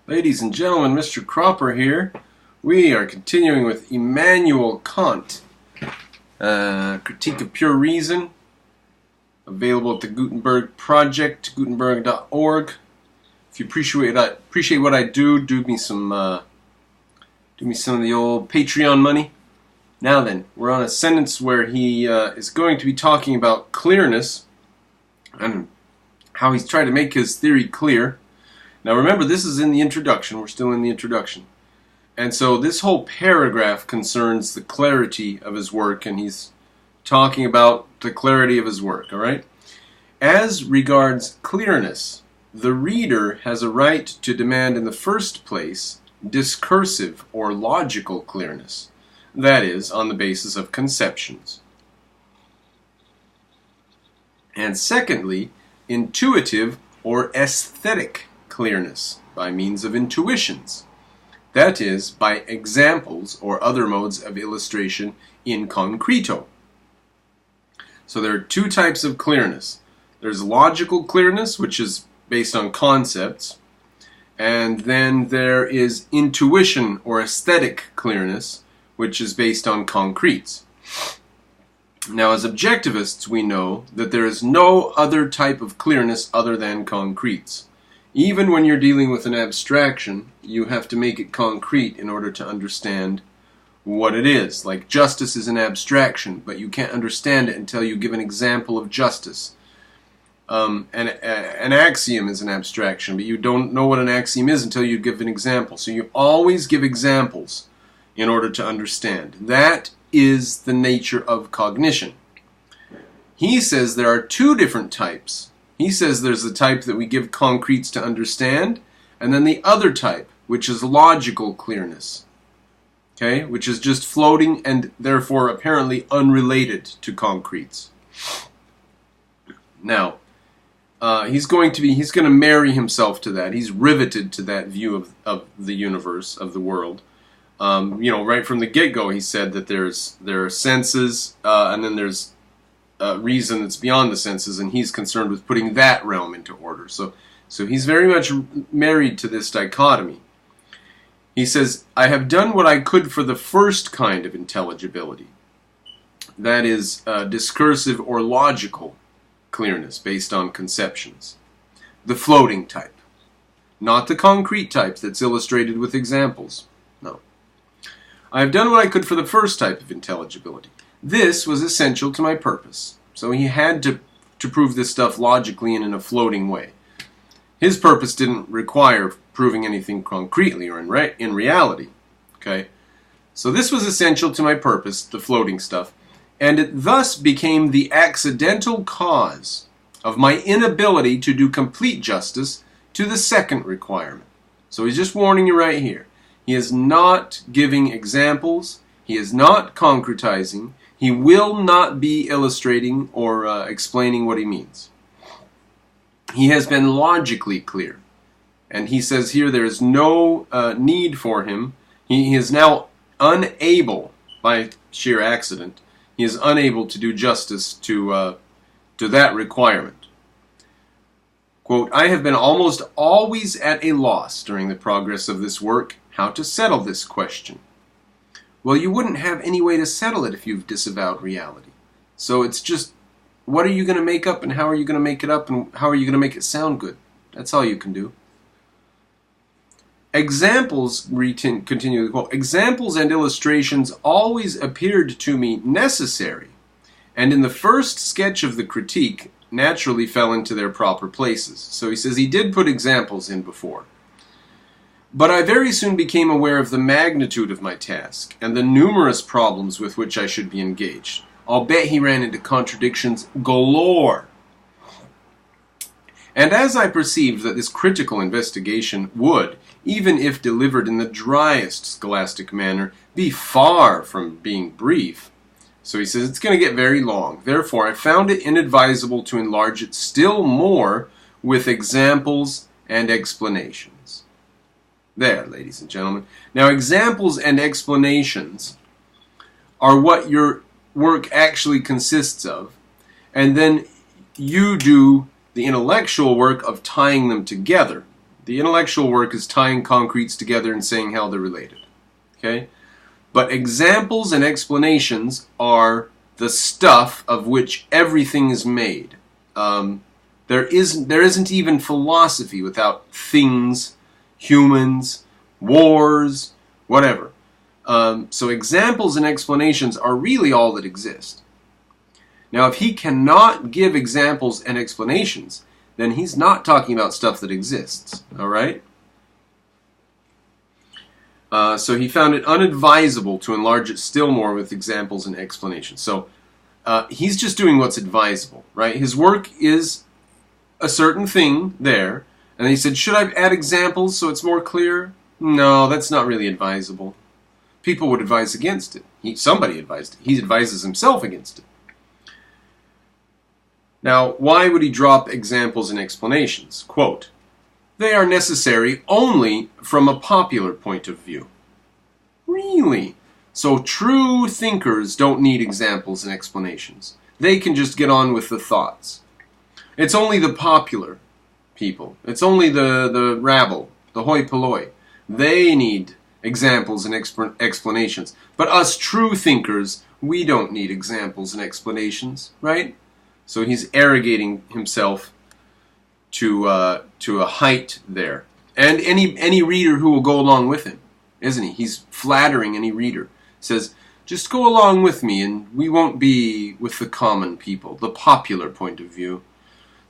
Ladies and gentlemen, MrCropper here. We are continuing with Immanuel Kant, Critique of Pure Reason, available at the Gutenberg Project, gutenberg.org. If you appreciate what I do, do me some of the old Patreon money. Now then, we're on a sentence where he is going to be talking about clearness and how he's trying to make his theory clear. Now remember, this is in the introduction. We're still in the introduction. And so this whole paragraph concerns the clarity of his work, and he's talking about the clarity of his work, all right? As regards clearness, the reader has a right to demand in the first place discursive or logical clearness, that is, on the basis of conceptions. And secondly, intuitive or aesthetic clearness by means of intuitions, that is, by examples or other modes of illustration in concreto. So there are two types of clearness. There's logical clearness, which is based on concepts, and then there is intuition or aesthetic clearness, which is based on concretes. Now, as objectivists, we know that there is no other type of clearness other than concretes. Even when you're dealing with an abstraction, you have to make it concrete in order to understand what it is. Like justice is an abstraction, but you can't understand it until you give an example of justice. An axiom is an abstraction, but you don't know what an axiom is until you give an example. So you always give examples in order to understand. That is the nature of cognition. He says there are two different types. He says there's the type that we give concretes to understand, and then the other type, which is logical clearness, okay, which is just floating and therefore apparently unrelated to concretes. Now, he's going to marry himself to that. He's riveted to that view of the universe, of the world. Right from the get-go, he said that there are senses, and then there's reason that's beyond the senses, and he's concerned with putting that realm into order. So he's very much married to this dichotomy. He says, I have done what I could for the first kind of intelligibility. That is discursive or logical clearness based on conceptions. The floating type. Not the concrete type that's illustrated with examples. No. I have done what I could for the first type of intelligibility. This was essential to my purpose. So he had to prove this stuff logically and in a floating way. His purpose didn't require proving anything concretely or in reality. Okay? So this was essential to my purpose, the floating stuff, and it thus became the accidental cause of my inability to do complete justice to the second requirement. So he's just warning you right here. He is not giving examples. He is not concretizing. He will not be illustrating or explaining what he means. He has been logically clear. And he says here there is no need for him. He is now unable, by sheer accident, he is unable to do justice to that requirement. Quote, I have been almost always at a loss during the progress of this work how to settle this question. Well, you wouldn't have any way to settle it if you've disavowed reality. So it's just, what are you going to make up, and how are you going to make it up, and how are you going to make it sound good? That's all you can do. Examples, continue the quote, examples and illustrations always appeared to me necessary, and in the first sketch of the critique naturally fell into their proper places. So he says he did put examples in before. But I very soon became aware of the magnitude of my task and the numerous problems with which I should be engaged. I'll bet he ran into contradictions galore. And as I perceived that this critical investigation would, even if delivered in the driest scholastic manner, be far from being brief, so he says it's going to get very long. Therefore, I found it inadvisable to enlarge it still more with examples and explanations. There, ladies and gentlemen. Now, examples and explanations are what your work actually consists of, and then you do the intellectual work of tying them together. The intellectual work is tying concretes together and saying how they're related. Okay? But examples and explanations are the stuff of which everything is made. There isn't even philosophy without things, humans, wars, whatever. So examples and explanations are really all that exist. Now, if he cannot give examples and explanations, then he's not talking about stuff that exists. All right? So he found it unadvisable to enlarge it still more with examples and explanations. So he's just doing what's advisable, right? His work is a certain thing there, and he said, should I add examples so it's more clear? No, that's not really advisable. People would advise against it. Somebody advised it. He advises himself against it. Now, why would he drop examples and explanations? Quote, they are necessary only from a popular point of view. Really? So true thinkers don't need examples and explanations. They can just get on with the thoughts. It's only the popular people. It's only the rabble, the hoi polloi. They need examples and explanations. But us true thinkers, we don't need examples and explanations, right? So he's arrogating himself to a height there. And any reader who will go along with him, isn't he? He's flattering any reader. Says, just go along with me and we won't be with the common people, the popular point of view.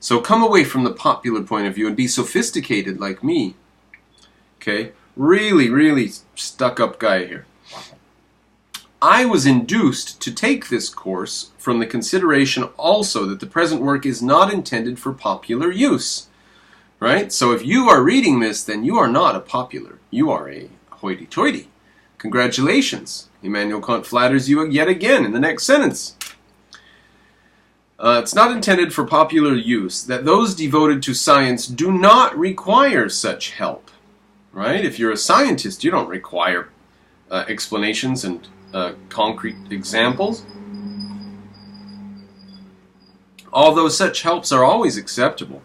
So come away from the popular point of view and be sophisticated like me. Okay? Really, really stuck-up guy here. I was induced to take this course from the consideration also that the present work is not intended for popular use. Right? So if you are reading this, then you are not a popular. You are a hoity-toity. Congratulations. Immanuel Kant flatters you yet again in the next sentence. It's not intended for popular use, that those devoted to science do not require such help. Right? If you're a scientist, you don't require explanations and concrete examples. Although such helps are always acceptable,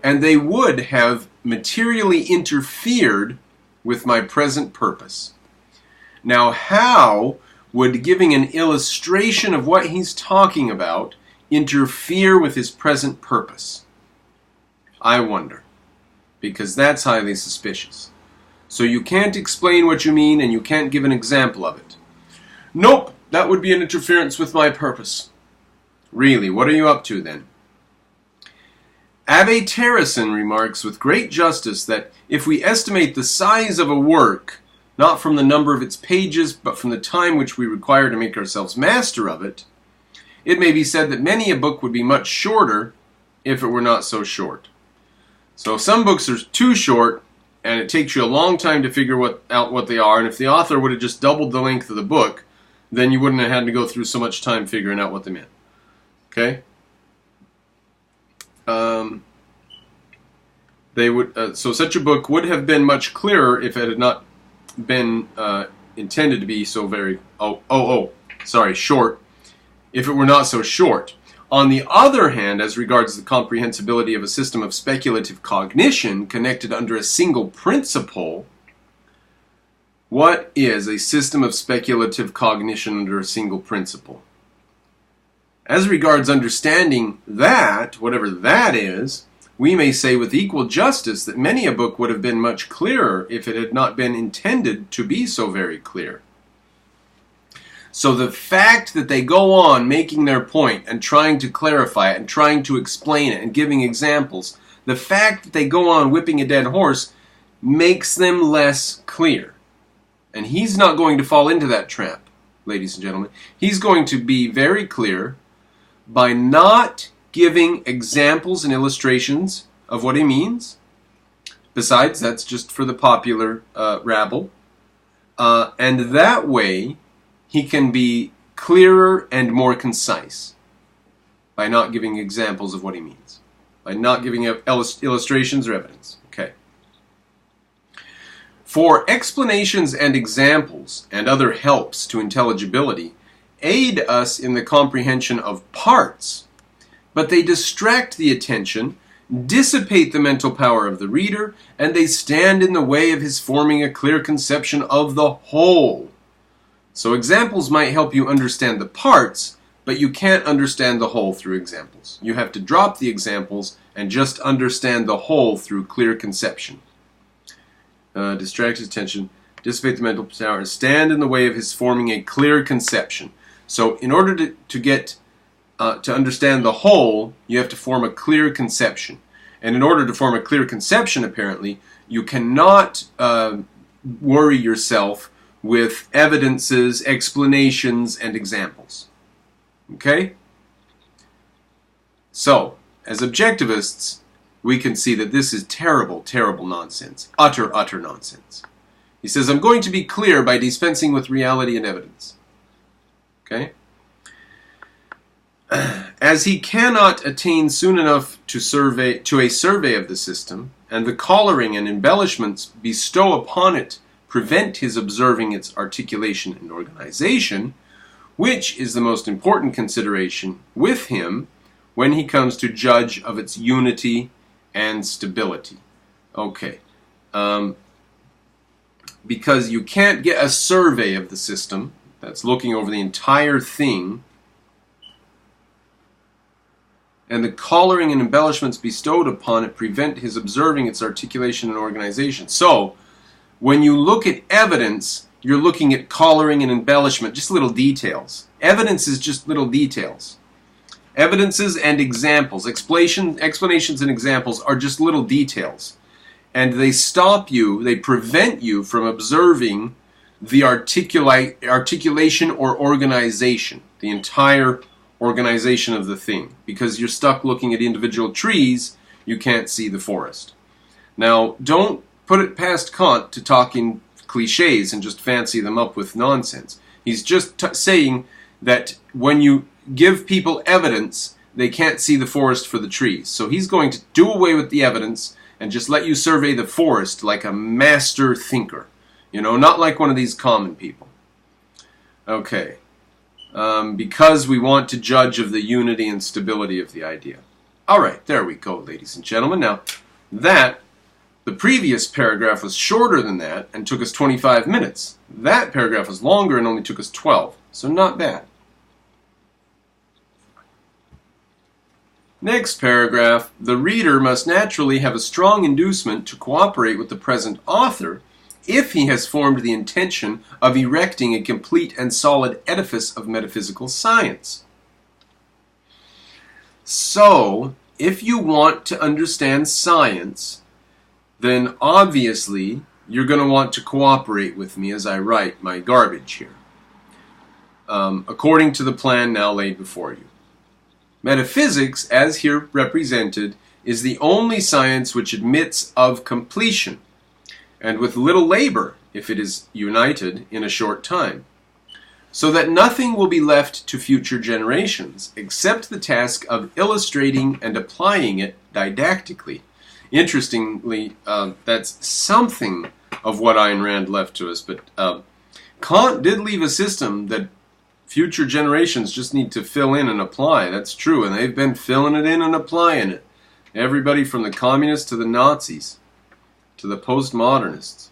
and they would have materially interfered with my present purpose. Now, how would giving an illustration of what he's talking about interfere with his present purpose? I wonder, because that's highly suspicious. So you can't explain what you mean, and you can't give an example of it. Nope, that would be an interference with my purpose. Really, what are you up to then? Abbe Terrasson remarks with great justice that if we estimate the size of a work, not from the number of its pages, but from the time which we require to make ourselves master of it, it may be said that many a book would be much shorter if it were not so short. So some books are too short, and it takes you a long time to figure out what they are, and if the author would have just doubled the length of the book, then you wouldn't have had to go through so much time figuring out what they meant. Okay? So such a book would have been much clearer if it had not been intended to be so very, short, if it were not so short. On the other hand, as regards the comprehensibility of a system of speculative cognition connected under a single principle, what is a system of speculative cognition under a single principle? As regards understanding that, whatever that is, we may say with equal justice that many a book would have been much clearer if it had not been intended to be so very clear. So the fact that they go on making their point and trying to clarify it and trying to explain it and giving examples, the fact that they go on whipping a dead horse makes them less clear. And he's not going to fall into that trap, ladies and gentlemen. He's going to be very clear by not giving examples and illustrations of what he means. Besides, that's just for the popular rabble. And that way, he can be clearer and more concise by not giving examples of what he means, by not giving illustrations or evidence. Okay. For explanations and examples and other helps to intelligibility aid us in the comprehension of parts, but they distract the attention, dissipate the mental power of the reader, and they stand in the way of his forming a clear conception of the whole. So examples might help you understand the parts, but you can't understand the whole through examples. You have to drop the examples and just understand the whole through clear conception. Distract his attention, dissipate the mental power, and stand in the way of his forming a clear conception. So in order to understand the whole, you have to form a clear conception. And in order to form a clear conception, apparently, you cannot worry yourself with evidences, explanations, and examples. Okay? So, as objectivists, we can see that this is terrible, terrible nonsense. Utter, utter nonsense. He says, I'm going to be clear by dispensing with reality and evidence. Okay? As he cannot attain soon enough to a survey of the system, and the coloring and embellishments bestow upon it prevent his observing its articulation and organization, which is the most important consideration with him when he comes to judge of its unity and stability. Okay. Because you can't get a survey of the system that's looking over the entire thing, and the coloring and embellishments bestowed upon it prevent his observing its articulation and organization. So, when you look at evidence, you're looking at coloring and embellishment, just little details. Evidence is just little details. Evidences and examples, explanations and examples are just little details. And they stop you, they prevent you from observing the articulation or organization, the entire organization of the thing. Because you're stuck looking at individual trees, you can't see the forest. Now, don't put it past Kant to talk in cliches and just fancy them up with nonsense. He's just saying that when you give people evidence, they can't see the forest for the trees. So he's going to do away with the evidence and just let you survey the forest like a master thinker. You know, not like one of these common people. Okay. Because we want to judge of the unity and stability of the idea. Alright, there we go, ladies and gentlemen. Now, the previous paragraph was shorter than that and took us 25 minutes. That paragraph was longer and only took us 12. So not bad. Next paragraph, the reader must naturally have a strong inducement to cooperate with the present author if he has formed the intention of erecting a complete and solid edifice of metaphysical science. So, if you want to understand science, then obviously you're going to want to cooperate with me as I write my garbage here, according to the plan now laid before you. Metaphysics, as here represented, is the only science which admits of completion, and with little labor, if it is united in a short time, so that nothing will be left to future generations except the task of illustrating and applying it didactically. Interestingly, that's something of what Ayn Rand left to us, but Kant did leave a system that future generations just need to fill in and apply. That's true, and they've been filling it in and applying it. Everybody from the communists to the Nazis to the postmodernists.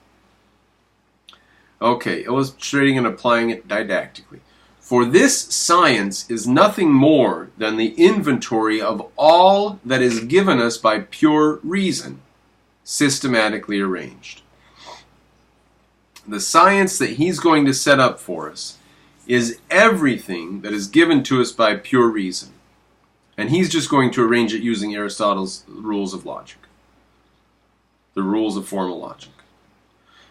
Okay, illustrating and applying it didactically. For this science is nothing more than the inventory of all that is given us by pure reason, systematically arranged. The science that he's going to set up for us is everything that is given to us by pure reason. And he's just going to arrange it using Aristotle's rules of logic. The rules of formal logic.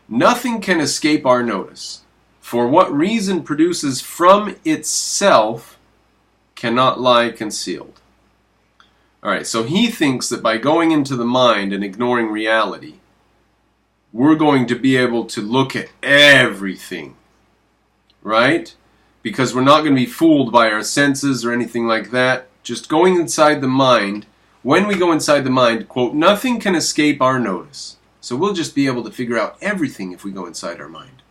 Nothing can escape our notice, for what reason produces from itself cannot lie concealed. Alright, so he thinks that by going into the mind and ignoring reality, we're going to be able to look at everything. Right? Because we're not going to be fooled by our senses or anything like that. Just going inside the mind, when we go inside the mind, quote, nothing can escape our notice. So we'll just be able to figure out everything if we go inside our mind.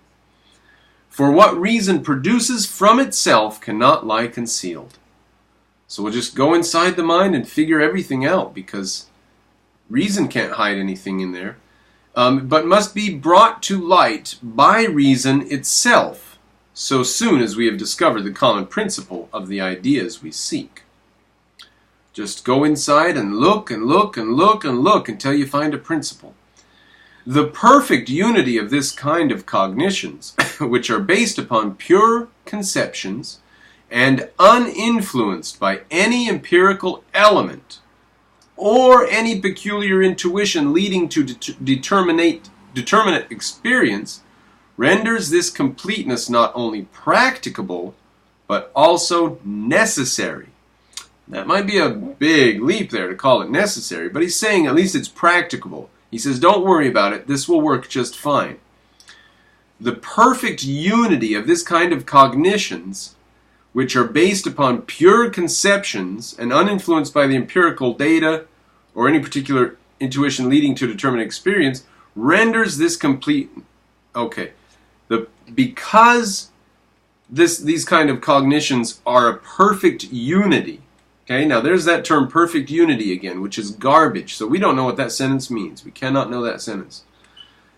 For what reason produces from itself cannot lie concealed. So we'll just go inside the mind and figure everything out, because Reason can't hide anything in there. But must be brought to light by reason itself, so soon as we have discovered the common principle of the ideas we seek. Just go inside and look and look and look and look until you find a principle. The perfect unity of this kind of cognitions, which are based upon pure conceptions and uninfluenced by any empirical element, or any peculiar intuition leading to determinate experience, renders this completeness not only practicable, but also necessary. That might be a big leap there to call it necessary, but he's saying at least it's practicable. He says, don't worry about it, this will work just fine. The perfect unity of this kind of cognitions, which are based upon pure conceptions and uninfluenced by the empirical data or any particular intuition leading to determinate experience, renders this complete. Okay, because these kind of cognitions are a perfect unity. Okay, now there's that term perfect unity again, which is garbage. So we don't know what that sentence means. We cannot know that sentence.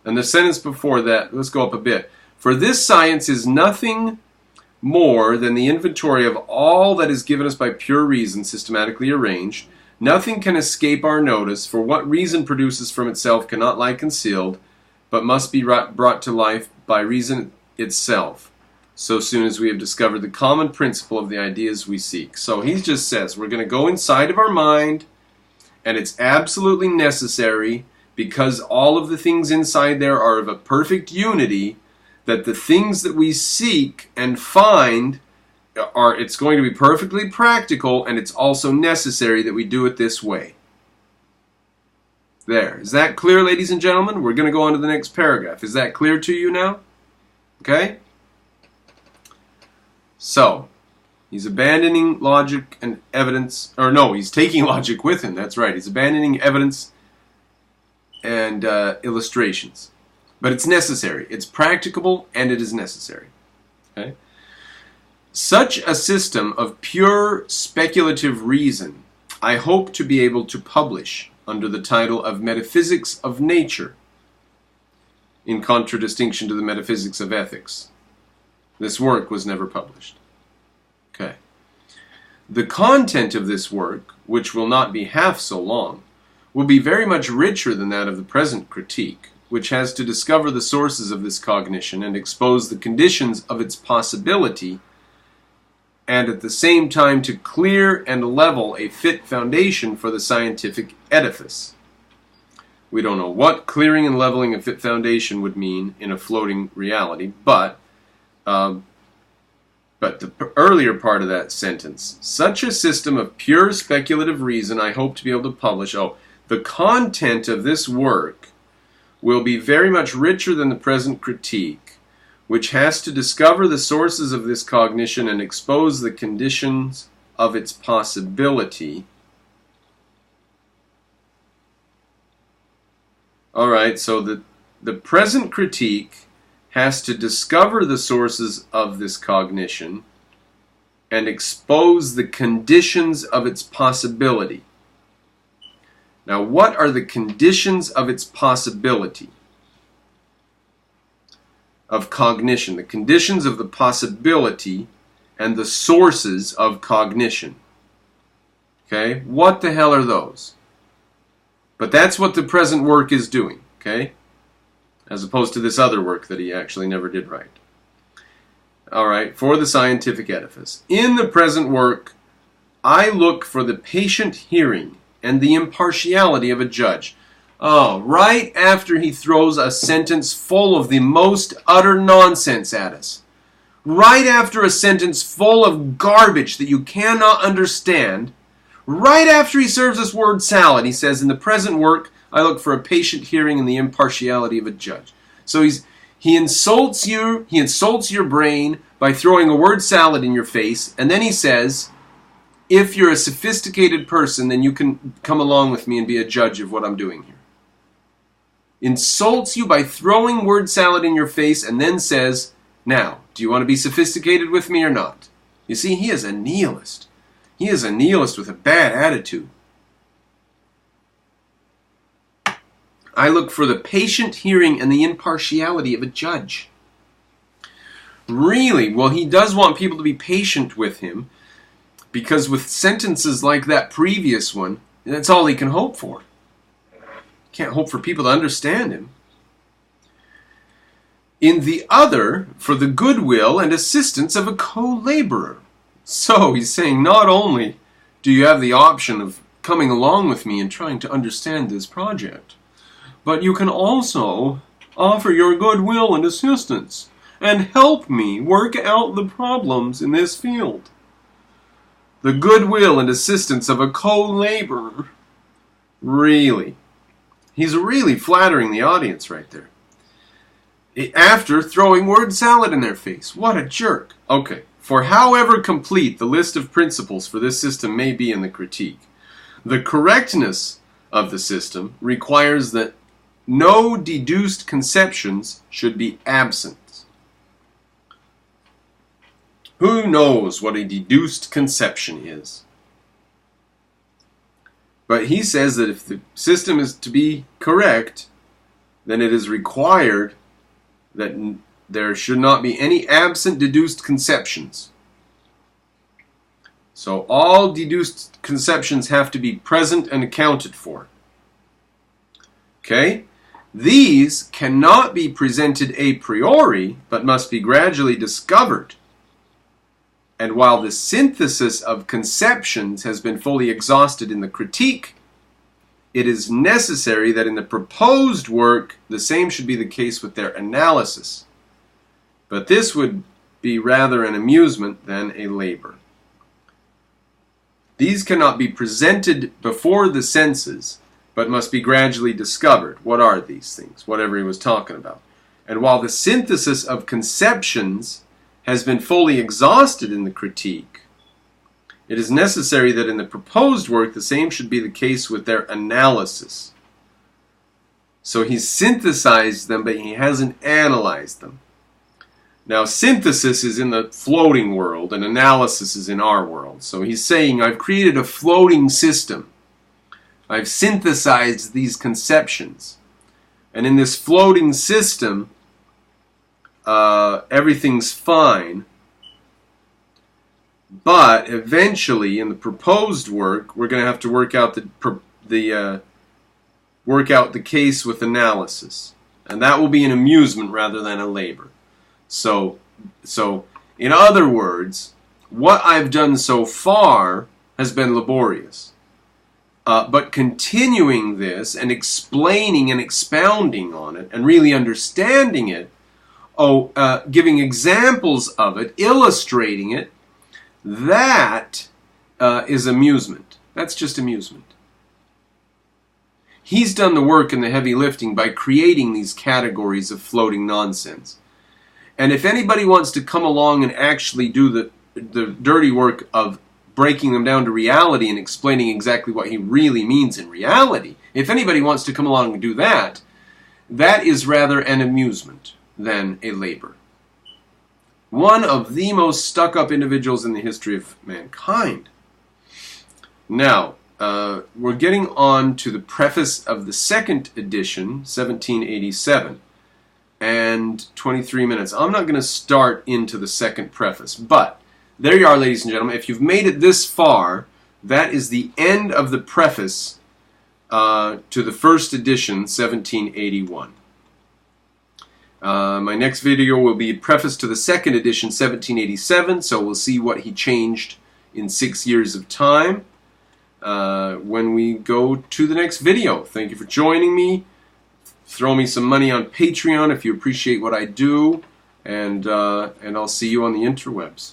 And the sentence before that, let's go up a bit. For this science is nothing more than the inventory of all that is given us by pure reason, systematically arranged. Nothing can escape our notice, for what reason produces from itself cannot lie concealed, but must be brought to life by reason itself, so soon as we have discovered the common principle of the ideas we seek. So he just says we're going to go inside of our mind, and it's absolutely necessary, because all of the things inside there are of a perfect unity, that the things that we seek and find it's going to be perfectly practical, and it's also necessary that we do it this way. There. Is that clear, ladies and gentlemen? We're going to go on to the next paragraph. Is that clear to you now? Okay? So, he's abandoning logic and evidence, or no, he's taking logic with him. That's right. He's abandoning evidence and illustrations. But it's necessary. It's practicable, and it is necessary. Okay? Such a system of pure speculative reason I hope to be able to publish under the title of Metaphysics of Nature, in contradistinction to the Metaphysics of Ethics. This work was never published. Okay. The content of this work, which will not be half so long, will be very much richer than that of the present critique, which has to discover the sources of this cognition and expose the conditions of its possibility, and at the same time to clear and level a fit foundation for the scientific edifice. We don't know what clearing and leveling a fit foundation would mean in a floating reality, but the earlier part of that sentence, such a system of pure speculative reason I hope to be able to publish. The content of this work will be very much richer than the present critique, which has to discover the sources of this cognition and expose the conditions of its possibility. Alright, so the present critique has to discover the sources of this cognition and expose the conditions of its possibility. Now, what are the conditions of its possibility? Of cognition, the conditions of the possibility and the sources of cognition. Okay, what the hell are those? But that's what the present work is doing, okay? As opposed to this other work that he actually never did write. Alright, for the scientific edifice. In the present work, I look for the patient hearing and the impartiality of a judge. Oh, right after he throws a sentence full of the most utter nonsense at us. Right after a sentence full of garbage that you cannot understand. Right after he serves us word salad, he says, in the present work, I look for a patient hearing and the impartiality of a judge. So he insults you, he insults your brain by throwing a word salad in your face, and then he says, if you're a sophisticated person, then you can come along with me and be a judge of what I'm doing here. Insults you by throwing word salad in your face and then says, now, do you want to be sophisticated with me or not? You see, he is a nihilist. He is a nihilist with a bad attitude. I look for the patient hearing and the impartiality of a judge. Really? Well, he does want people to be patient with him, because with sentences like that previous one, that's all he can hope for. Can't hope for people to understand him. In the other, for the goodwill and assistance of a co-laborer. So he's saying, not only do you have the option of coming along with me and trying to understand this project, but you can also offer your goodwill and assistance and help me work out the problems in this field. The goodwill and assistance of a co-laborer. Really. He's really flattering the audience right there. After throwing word salad in their face. What a jerk. Okay. For however complete the list of principles for this system may be in the critique, the correctness of the system requires that no deduced conceptions should be absent. Who knows what a deduced conception is? But he says that if the system is to be correct, then it is required that there should not be any absent deduced conceptions. So all deduced conceptions have to be present and accounted for. Okay? These cannot be presented a priori, but must be gradually discovered. And while the synthesis of conceptions has been fully exhausted in the critique, it is necessary that in the proposed work the same should be the case with their analysis. But this would be rather an amusement than a labor. These cannot be presented before the senses, but must be gradually discovered. What are these things? Whatever he was talking about. And while the synthesis of conceptions has been fully exhausted in the critique, it is necessary that in the proposed work the same should be the case with their analysis. So he's synthesized them, but he hasn't analyzed them. Now, synthesis is in the floating world, and analysis is in our world. So he's saying, I've created a floating system. I've synthesized these conceptions. And in this floating system, everything's fine. But eventually, in the proposed work, we're going to have to work out the case with analysis, and that will be an amusement rather than a labor. So, in other words, what I've done so far has been laborious, but continuing this and explaining and expounding on it and really understanding it, giving examples of it, illustrating it. That is amusement. That's just amusement. He's done the work and the heavy lifting by creating these categories of floating nonsense. And if anybody wants to come along and actually do the dirty work of breaking them down to reality and explaining exactly what he really means in reality, if anybody wants to come along and do that, that is rather an amusement than a labor. One of the most stuck-up individuals in the history of mankind. Now, we're getting on to the preface of the second edition, 1787, and 23 minutes. I'm not going to start into the second preface, but there you are, ladies and gentlemen. If you've made it this far, that is the end of the preface to the first edition, 1781. My next video will be a preface to the second edition, 1787, so we'll see what he changed in 6 years of time when we go to the next video. Thank you for joining me. Throw me some money on Patreon if you appreciate what I do, and I'll see you on the interwebs.